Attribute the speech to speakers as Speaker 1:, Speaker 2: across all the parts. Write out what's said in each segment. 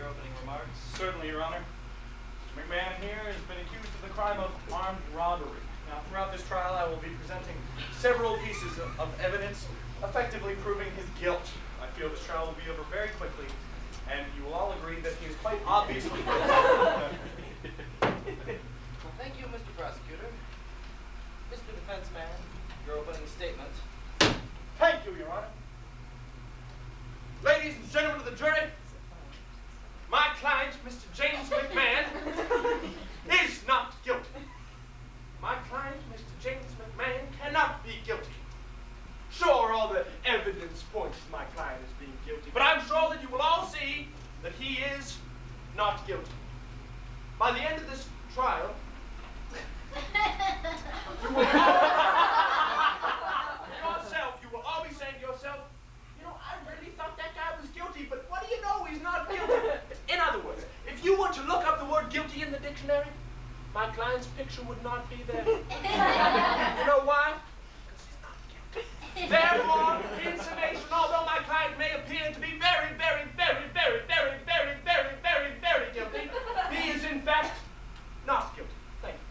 Speaker 1: your opening remarks.
Speaker 2: Certainly, Your Honor. Mr. McMahon here has been accused of the crime of armed robbery. Now, throughout this trial, I will be presenting several pieces of evidence effectively proving his guilt. I feel this trial will be over very quickly, and you will all agree that he is quite obviously guilty.
Speaker 1: Well, thank you, Mr. Prosecutor. Mr. Defense Man, your opening statement.
Speaker 2: Thank you, Your Honor. Ladies and gentlemen of the jury, my client, Mr. James McMahon, is not guilty. My client, Mr. James McMahon, cannot be guilty. Sure, all the evidence points to my client as being guilty, but I'm sure that you will all see that he is not guilty. By the end of this trial, you will all be saying to yourself, you know, I really thought that guy was guilty, but what do you know, he's not guilty. In other words, if you were to look up the word guilty in the dictionary, my client's picture would not be there. You know why? Because he's not guilty. Therefore, in summation, although my client may appear to be very, very, very, very, very, very, very, very, very guilty, he is in fact not guilty. Thank you.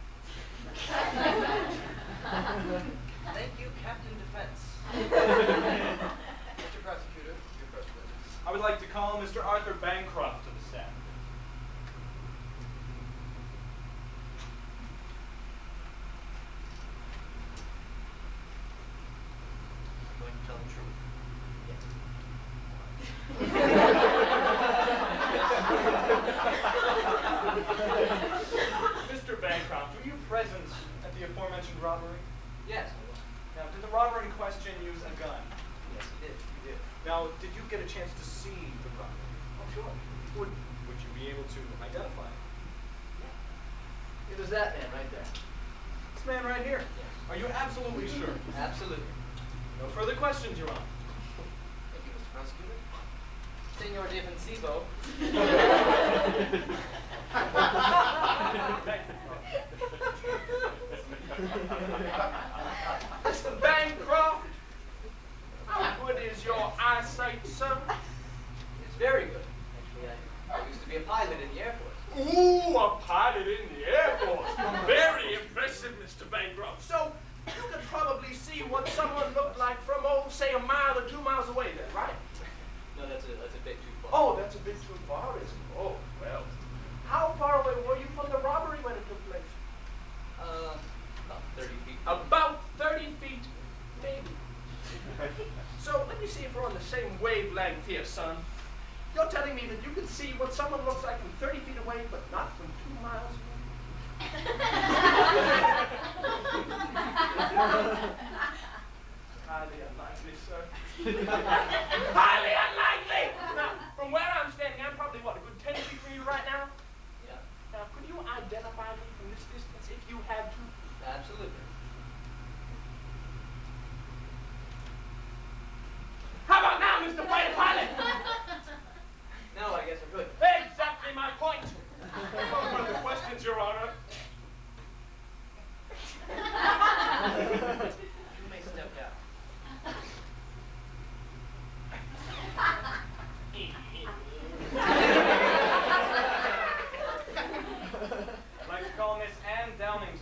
Speaker 1: Thank you, Captain Defense. Mr. Prosecutor, your first witness.
Speaker 2: I would like to call Mr. Arthur Bancroft to the stand.
Speaker 1: I'm going to tell the truth.
Speaker 2: Mr. Bancroft, were you present at the aforementioned robbery?
Speaker 1: Yes.
Speaker 2: Now, did the robber in question use a gun?
Speaker 1: Yes, he did. He did.
Speaker 2: Now, did you get a chance to see the robber?
Speaker 1: Oh, sure.
Speaker 2: Would you be able to identify him?
Speaker 1: It was that man right there.
Speaker 2: This man right here?
Speaker 1: Yes.
Speaker 2: Are you absolutely sure?
Speaker 1: Absolutely.
Speaker 2: No further questions, Your Honor.
Speaker 1: Thank you, Mr. Prosecutor. Senor Defensivo.
Speaker 2: Mr. Bancroft, how good is your eyesight, sir?
Speaker 1: It's very good. Actually, I used to be a pilot in the Air Force.
Speaker 2: Ooh, a pilot in the Air Force. Very impressive, Mr. Bancroft. So, you could probably see what someone looked like from, oh, say, a mile or 2 miles away then, right?
Speaker 1: No, that's a bit too far.
Speaker 2: Oh, that's a bit too far, is it? Oh, well. How far away were you from the robbery when it took place?
Speaker 1: About 30 feet.
Speaker 2: About 30 feet, maybe. So, let me see if we're on the same wavelength here, son. You're telling me that you can see what someone looks like from 30 feet away, but not from 2 miles away? Highly unlikely, sir. Highly unlikely! Now, from where I'm standing, I'm probably, what, a good 10 feet from you right now?
Speaker 1: Yeah.
Speaker 2: Now, could you identify me from this distance if you had to?
Speaker 1: Absolutely.
Speaker 2: How about now, Mr. Fighter Pilot?
Speaker 1: No, I guess I could.
Speaker 2: Exactly my point. No further questions, Your Honor.
Speaker 1: You may step down.
Speaker 2: I'd like to call Miss Ann Downing to the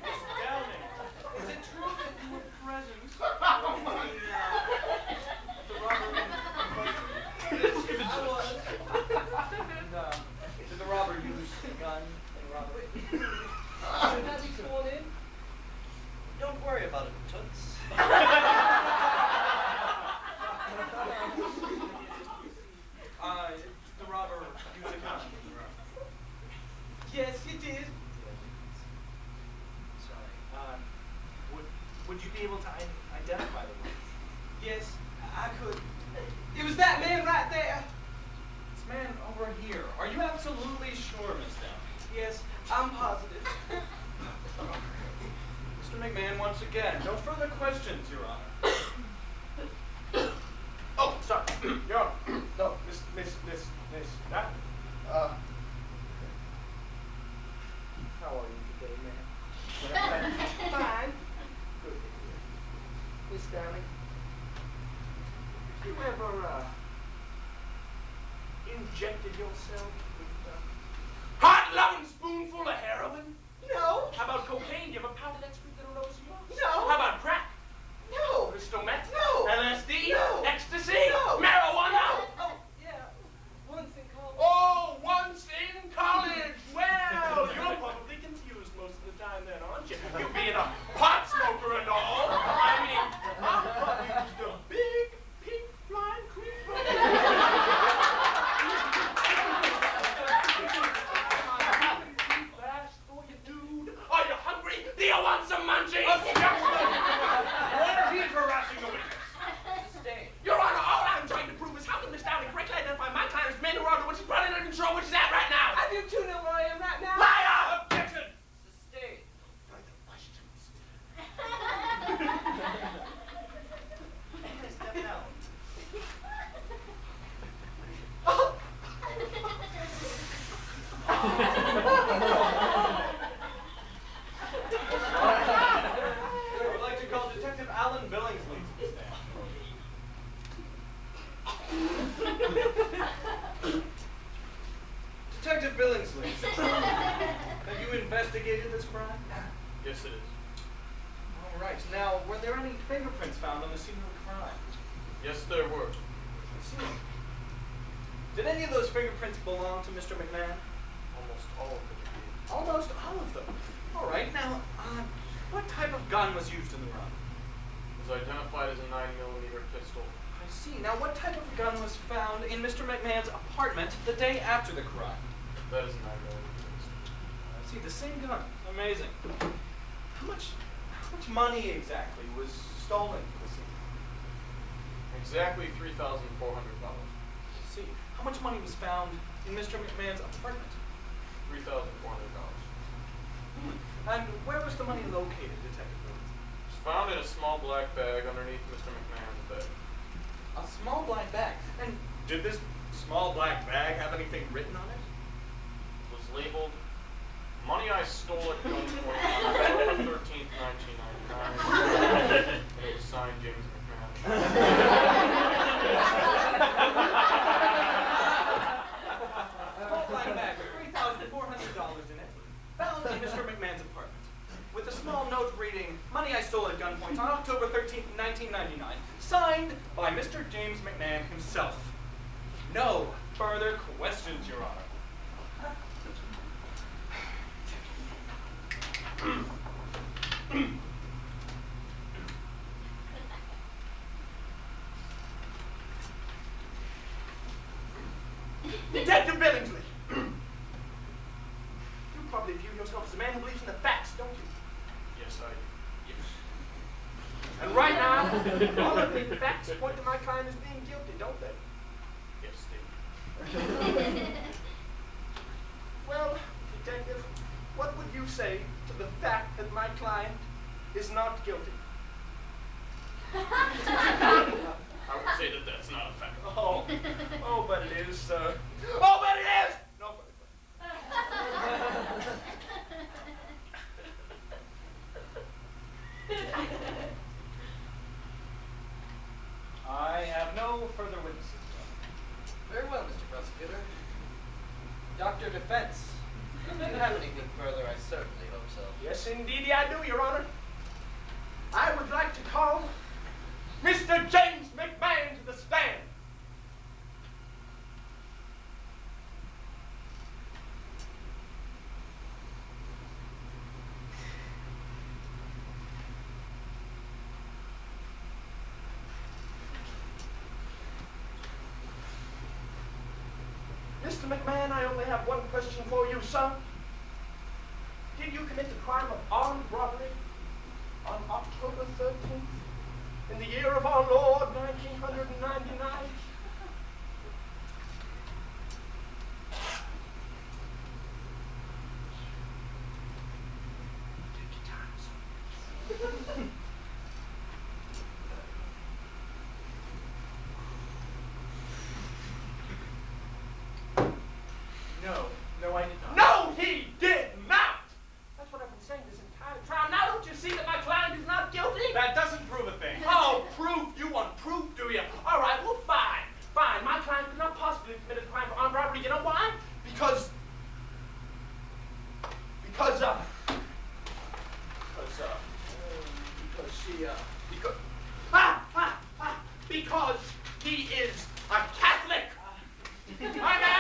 Speaker 2: Miss Downing, is it true that you were present at the robbery in question?
Speaker 1: I was.
Speaker 2: Did the robber use a gun in the robbery?
Speaker 1: Should I be sworn in? Don't worry about it, Toots.
Speaker 2: Did the robber use a gun?
Speaker 1: Yes, you did.
Speaker 2: Sorry. Would you be able to identify the robber?
Speaker 1: Yes, I could. It was that man right there.
Speaker 2: This man over here. Are you absolutely sure, Miss Downing?
Speaker 1: Yes, I'm positive.
Speaker 2: Mr. McMahon, once again, no further questions, Your Honor. Oh, ever, injected yourself with a hot-loving spoonful of heroin?
Speaker 1: No.
Speaker 2: How about cocaine? You ever powdered that sweet little nose of yours?
Speaker 1: No.
Speaker 2: How about crack?
Speaker 1: No.
Speaker 2: Crystal meth?
Speaker 1: No.
Speaker 2: LSD?
Speaker 1: No.
Speaker 2: Ecstasy?
Speaker 1: No.
Speaker 2: Marijuana?
Speaker 1: Oh, yeah. Once in college.
Speaker 2: Oh, once in college. Well, you're probably confused most of the time then, aren't you? You being a pot smoker and all. I mean, I thought you used a big, pink flying creeper. Fast for you, dude. Are you hungry? Do you want some munchies? What are you harassing the witness?
Speaker 1: Sustained.
Speaker 2: Your Honor, all I'm trying to prove is how can Miss Dowling correctly identify my client as Manuel Rondo when she's probably not even sure where she's at right now?
Speaker 1: I do too know where I am right now.
Speaker 2: Liar! Objection!
Speaker 1: Sustained.
Speaker 2: Further questions.
Speaker 1: Step down. I would like to call Detective Alan Billingsley to the stand. Detective Billingsley, have you investigated this crime?
Speaker 2: Yes, it is.
Speaker 1: All right. Now, were there any fingerprints found on the scene of the crime?
Speaker 2: Yes, there were.
Speaker 1: I see. Did any of those fingerprints belong to Mr. McMahon?
Speaker 2: Almost all of them.
Speaker 1: Almost all of them. All right. Now, what type of gun was used in the run?
Speaker 2: It was identified as a 9mm pistol.
Speaker 1: I see. Now, what type of gun was found in Mr. McMahon's apartment the day after the crime?
Speaker 2: That is a 9mm pistol.
Speaker 1: I see. The same gun. Amazing. How much money exactly was stolen from the scene?
Speaker 2: Exactly $3,400.
Speaker 1: I see. How much money was found in Mr. McMahon's apartment?
Speaker 2: $3,400.
Speaker 1: And where was the money located, Detective Billingsley?
Speaker 2: It was found in a small black bag underneath Mr. McMahon's bed.
Speaker 1: A small black bag. And did this small black bag have anything written on it?
Speaker 2: It was labeled, "Money I stole at gunpoint on October 13th, 1999. And it was signed James
Speaker 1: Small black bag with $3,400 in it, found in Mr. McMahon's apartment, with a small note reading, "Money I stole at gunpoint on October 13th, 1999, signed by Mr. James McMahon himself. No further questions, Your Honor."
Speaker 2: Detective Billingsley! You probably view yourself as a man who believes in the facts, don't you? Yes. And right now, all of the facts point to my client as being guilty, don't they? Yes, they do. Well, Detective, what would you say to the fact that my client is not guilty? I would say that that's not a fact. Oh, but it is, sir. Oh, but it is! No,
Speaker 1: I have no further witnesses.
Speaker 3: Very well, Mr. Prosecutor. Dr. Defense, if you have anything further, I certainly hope so.
Speaker 2: Yes, indeed, I do, Your Honor. I would like to call Mr. James McMahon to the stand. Mr. McMahon, I only have one question for you, son. Did you commit the crime of armed robbery on October 13th in the year of our Lord, 1999? Take your time, son.
Speaker 1: No, I did not.
Speaker 2: No, he did not! That's what I've been saying this entire trial. Now don't you see that my client is not guilty?
Speaker 1: That doesn't prove a thing.
Speaker 2: Oh, proof? You want proof, do you? because he is a Catholic. My man